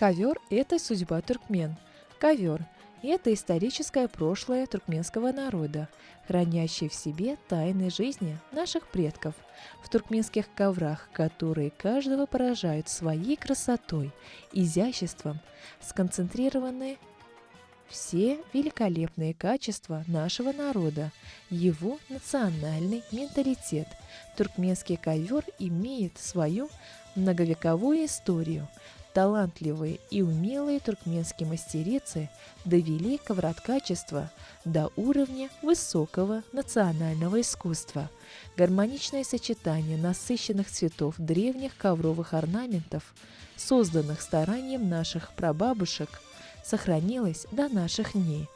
Ковер– это судьба туркмен. Ковер– это историческое прошлое туркменского народа, хранящее в себе тайны жизни наших предков. В туркменских коврах, которые каждого поражают своей красотой, изяществом, сконцентрированы все великолепные качества нашего народа, его национальный менталитет. Туркменский ковер имеет свою многовековую историю. Талантливые и умелые туркменские мастерицы довели ковроткачество до уровня высокого национального искусства. Гармоничное сочетание насыщенных цветов древних ковровых орнаментов, созданных старанием наших прабабушек, сохранилось до наших дней.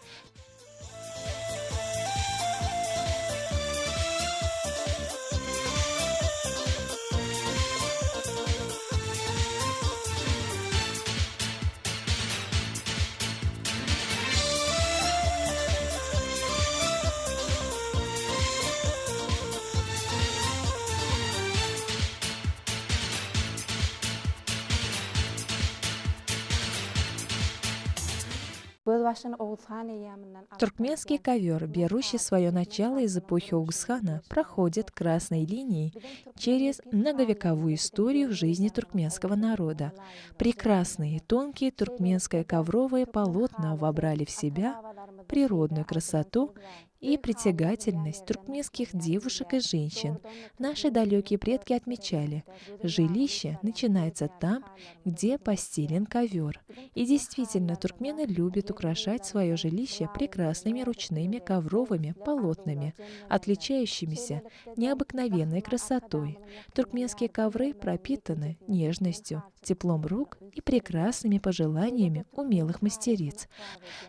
Туркменский ковер, берущий свое начало из эпохи Угусхана, проходит красной линией через многовековую историю в жизни туркменского народа. Прекрасные тонкие туркменские ковровые полотна вобрали в себя природную красоту и притягательность туркменских девушек и женщин. Наши далекие предки отмечали, жилище начинается там, где постелен ковер. И действительно, туркмены любят украшать свое жилище прекрасными ручными ковровыми полотнами, отличающимися необыкновенной красотой. Туркменские ковры пропитаны нежностью, теплом рук и прекрасными пожеланиями умелых мастериц.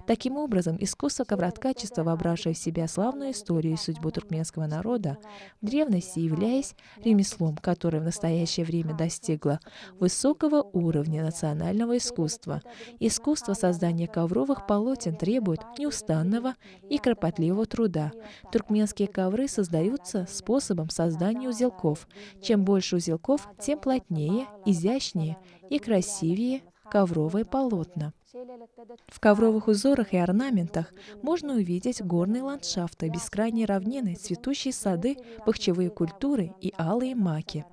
Таким образом, искусство ковроткачества, вобравшее в себя славную историю и судьбу туркменского народа, в древности являясь ремеслом, которое в настоящее время достигло высокого уровня национального искусства. Искусство создания ковровых полотен требует неустанного и кропотливого труда. Туркменские ковры создаются способом создания узелков. Чем больше узелков, тем плотнее, изящнее и красивее ковровые полотна. В ковровых узорах и орнаментах можно увидеть горные ландшафты, бескрайние равнины, цветущие сады, бахчевые культуры и алые маки.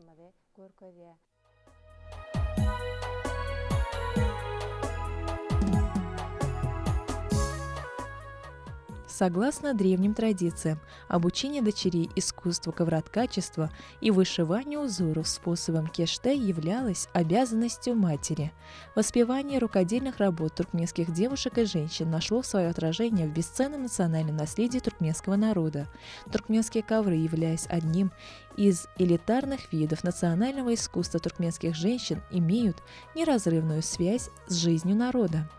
Согласно древним традициям, обучение дочерей искусству ковроткачества и вышиванию узоров способом кеште являлось обязанностью матери. Воспевание рукодельных работ туркменских девушек и женщин нашло свое отражение в бесценном национальном наследии туркменского народа. Туркменские ковры, являясь одним из элитарных видов национального искусства туркменских женщин, имеют неразрывную связь с жизнью народа.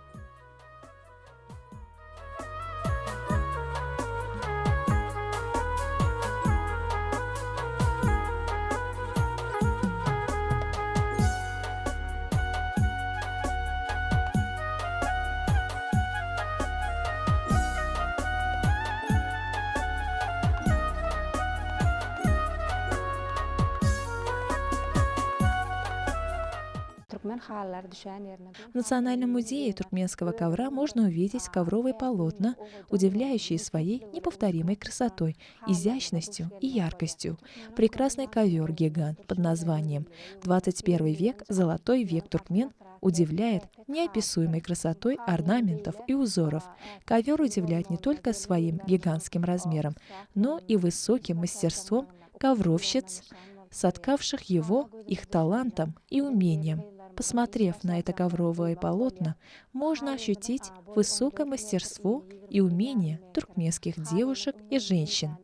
В Национальном музее туркменского ковра можно увидеть ковровые полотна, удивляющие своей неповторимой красотой, изящностью и яркостью. Прекрасный ковер-гигант под названием «21 век. Золотой век туркмен» удивляет неописуемой красотой орнаментов и узоров. Ковер удивляет не только своим гигантским размером, но и высоким мастерством ковровщиц, соткавших его, их талантом и умением. Посмотрев на это ковровое полотно, можно ощутить высокое мастерство и умение туркменских девушек и женщин.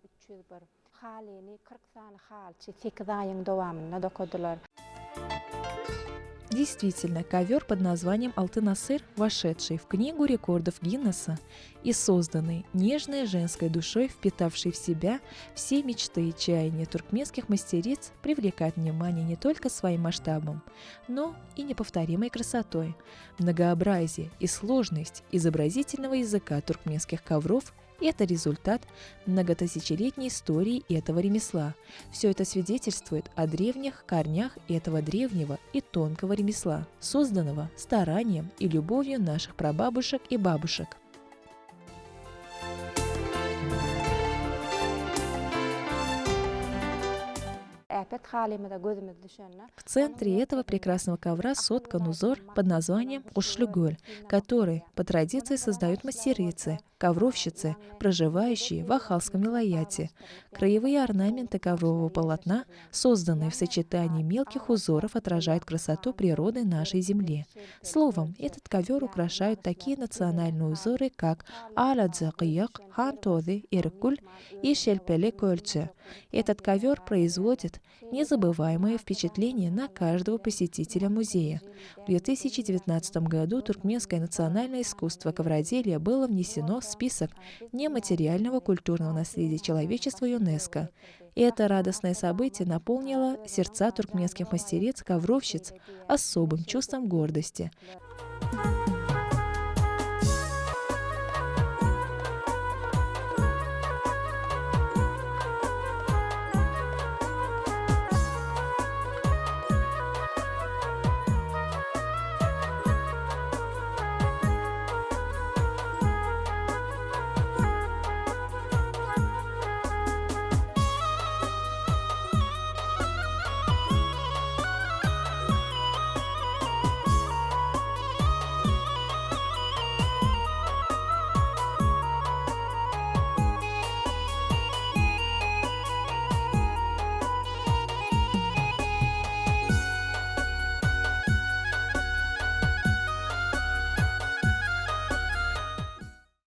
Действительно, ковер под названием «Алтын-асыр», вошедший в Книгу рекордов Гиннесса и созданный нежной женской душой, впитавший в себя все мечты и чаяния туркменских мастериц, привлекает внимание не только своим масштабом, но и неповторимой красотой. Многообразие и сложность изобразительного языка туркменских ковров Это результат многотысячелетней истории этого ремесла. Все это свидетельствует о древних корнях этого древнего и тонкого ремесла, созданного старанием и любовью наших прабабушек и бабушек. В центре этого прекрасного ковра соткан узор под названием «Ушлюголь», который по традиции создают мастерицы, ковровщицы, проживающие в Ахалском вилаяте. Краевые орнаменты коврового полотна, созданные в сочетании мелких узоров, отражают красоту природы нашей земли. Словом, этот ковер украшают такие национальные узоры, как «Аладзакияк», «Хантоды», «Иркуль» и «Шельпеле Кольче». Этот ковер производит незабываемое впечатление на каждого посетителя музея. В 2019 году туркменское национальное искусство ковроделия было внесено в список нематериального культурного наследия человечества ЮНЕСКО. И это радостное событие наполнило сердца туркменских мастериц-ковровщиц особым чувством гордости.